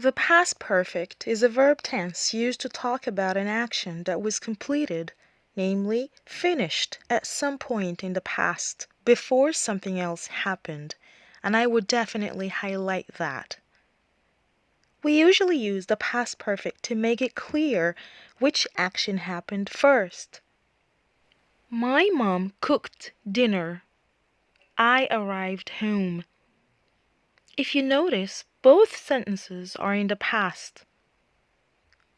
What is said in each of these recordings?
The past perfect is a verb tense used to talk about an action that was completed, namely finished, at some point in the past, before something else happened, and I would definitely highlight that. We usually use the past perfect to make it clear which action happened first. My mom cooked dinner. I arrived home. If you notice, both sentences are in the past.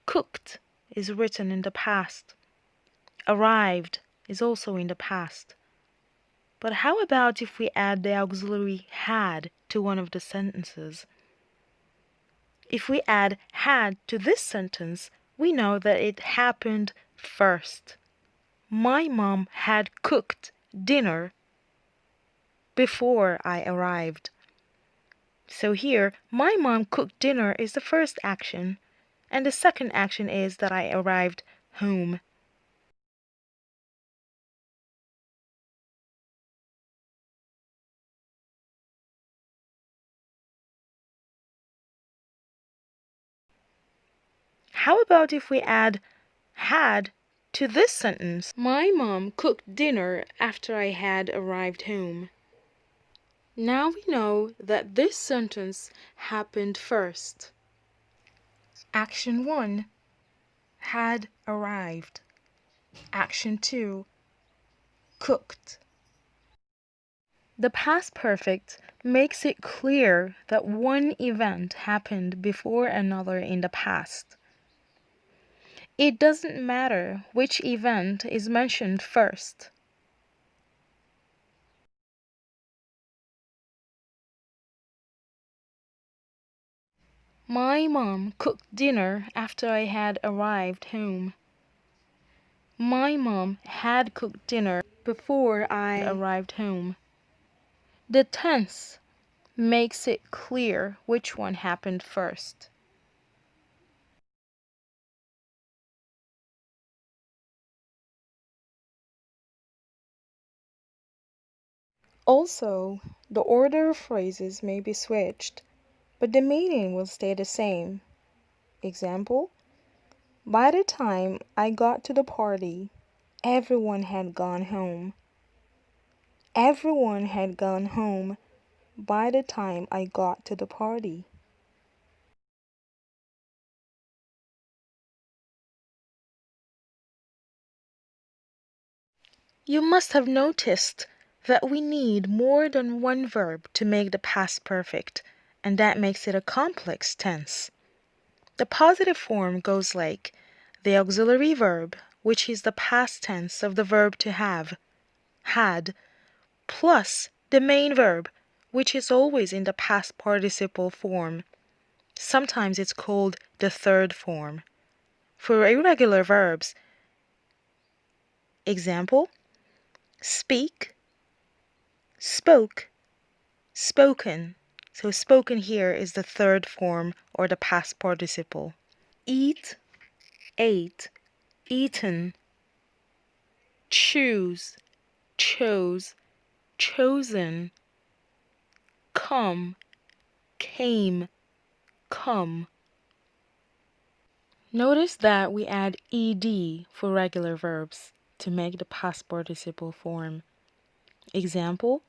Cooked is written in the past. Arrived is also in the past. But how about if we add the auxiliary had to one of the sentences? If we add had to this sentence, we know that it happened first. My mom had cooked dinner before I arrived. So here, my mom cooked dinner is the first action, and the second action is that I arrived home. How about if we add had to this sentence? My mom cooked dinner after I had arrived home. Now we know that this sentence happened first. Action 1, had arrived. Action 2, cooked. The past perfect makes it clear that one event happened before another in the past. It doesn't matter which event is mentioned first. My mom cooked dinner after I had arrived home. My mom had cooked dinner before I arrived home. The tense makes it clear which one happened first. Also, the order of phrases may be switched, but the meaning will stay the same. Example, by the time I got to the party, everyone had gone home. Everyone had gone home by the time I got to the party. You must have noticed that we need more than one verb to make the past perfect, and that makes it a complex tense. The positive form goes like the auxiliary verb, which is the past tense of the verb to have, had, plus the main verb, which is always in the past participle form. Sometimes it's called the third form. For irregular verbs, example, speak, spoke, spoken. So spoken here is the third form or the past participle. Eat, ate, eaten. Choose, chose, chosen. Come, came, come. Notice that we add ed for regular verbs to make the past participle form. Example,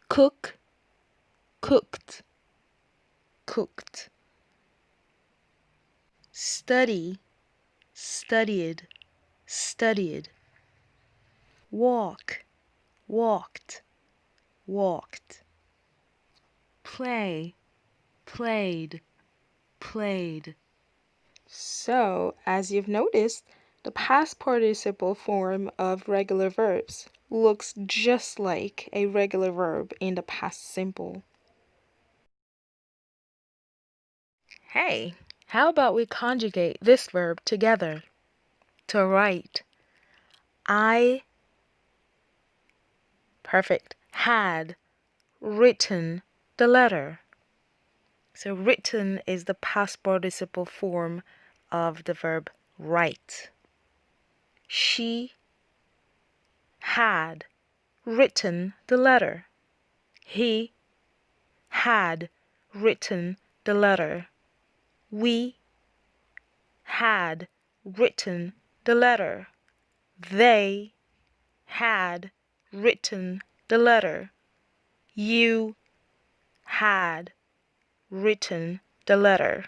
cook, cooked, cooked. Study, studied, studied. Walk, walked, walked. Play, played, played. So, as you've noticed, the past participle form of regular verbs looks just like a regular verb in the past simple. Hey, how about we conjugate this verb together? To write, I, perfect, had written the letter. So written is the past participle form of the verb write. She had written the letter. He had written the letter. We had written the letter. They had written the letter. You had written the letter.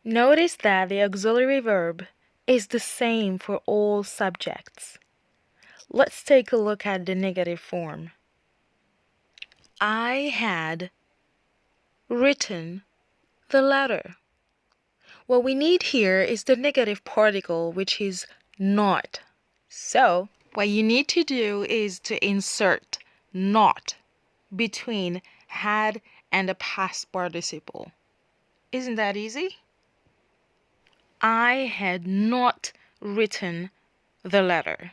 Notice that the auxiliary verb is the same for all subjects. Let's take a look at the negative form. I had written the letter. What we need here is the negative particle, which is not. So, what you need to do is to insert not between had and the past participle. Isn't that easy? I had not written the letter.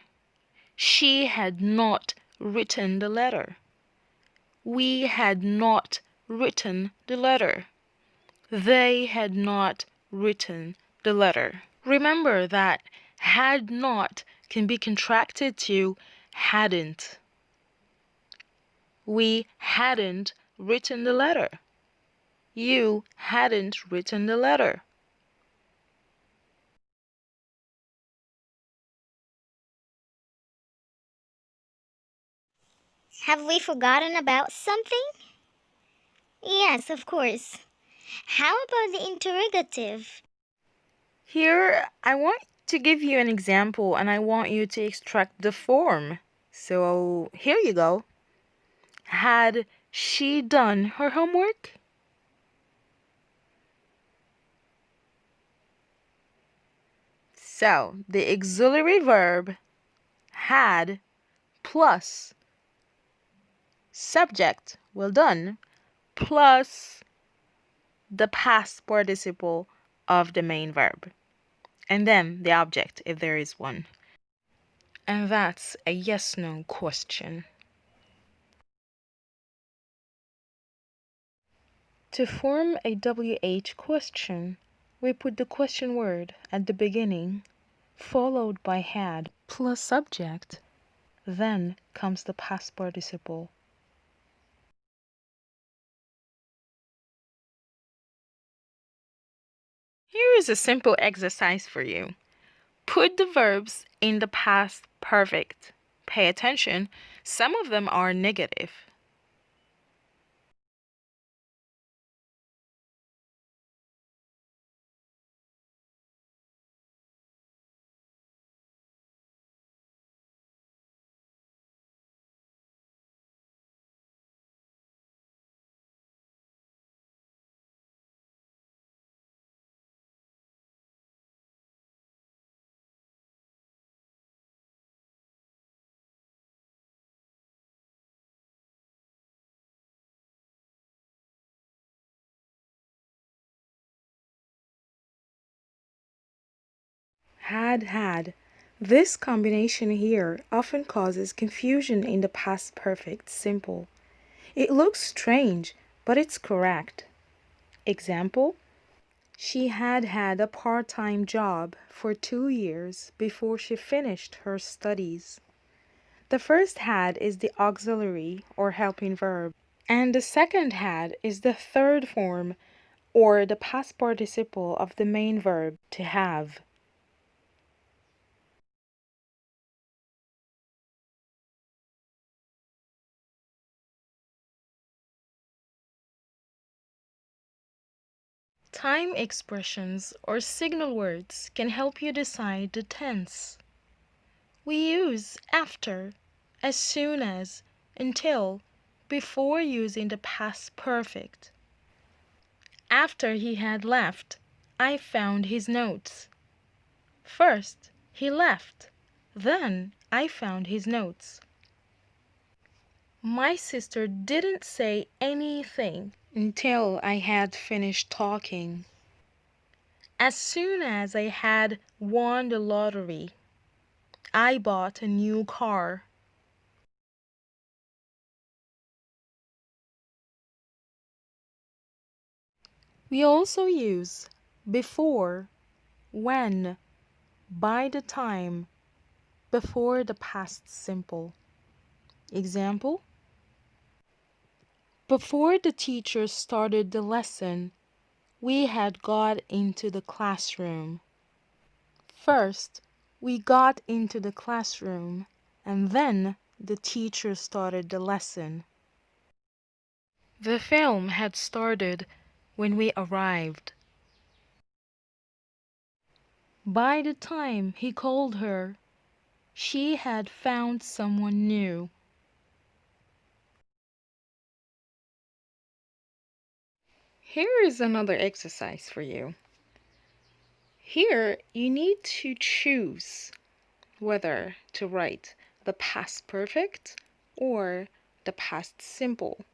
She had not written the letter. We had not written the letter. They had not written the letter. Remember that had not can be contracted to hadn't. We hadn't written the letter. You hadn't written the letter. Have we forgotten about something? Yes, of course. How about the interrogative? Here, I want to give you an example and I want you to extract the form. So, here you go. Had she done her homework? So, the auxiliary verb had plus subject, well done, plus the past participle of the main verb, and then the object if there is one. And that's a yes/no question. To form a WH question, we put the question word at the beginning, followed by had plus subject. Then comes the past participle. Here is a simple exercise for you. Put the verbs in the past perfect. Pay attention, some of them are negative. Had. This combination here often causes confusion in the past perfect simple. It looks strange, but it's correct. Example: she had had a part-time job for 2 years before she finished her studies. The first had is the auxiliary or helping verb, and the second had is the third form or the past participle of the main verb to have. Time expressions or signal words can help you decide the tense. We use after, as soon as, until, before using the past perfect. After he had left, I found his notes. First, he left. Then, I found his notes. My sister didn't say anything until I had finished talking. As soon as I had won the lottery, I bought a new car. We also use before, when, by the time, before the past simple. Example: Before the teacher started the lesson, we had got into the classroom. First, we got into the classroom, and then the teacher started the lesson. The film had started when we arrived. By the time he called her, she had found someone new. Here is another exercise for you. Here, you need to choose whether to write the past perfect or the past simple.